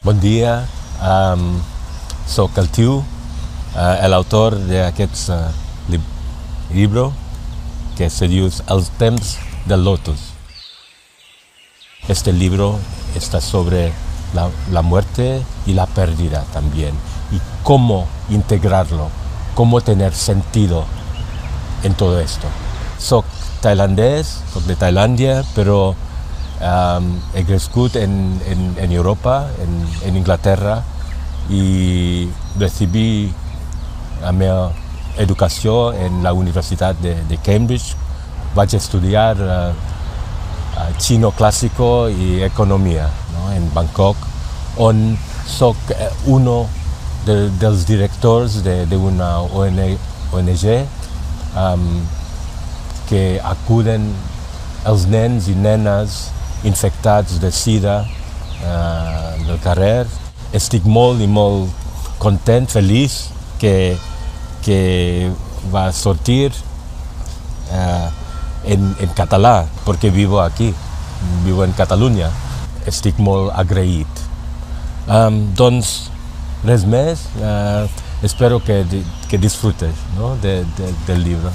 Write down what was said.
Bon dia, soc el Tiu, el autor d'aquest llibre que se diu Els temps del lotus. Este libro está sobre la muerte y la pérdida también, y cómo integrarlo, cómo tener sentido en todo esto. Soc tailandès, soc de Tailandia, però he crescut en Europa, en Inglaterra, y recibí la meva educació en la Universitat de Cambridge. Vaig estudiar xino clásico y economia, no? En Bangkok, on soc uno dels directors d'una ONG que acuden els nens i nenes infectats de sida del carrer. Estic molt i molt content, feliç que va sortir en català, perquè vivo aquí, vivo en Catalunya. Estic molt agraït. Doncs res més, espero que disfrutes, no? del llibre.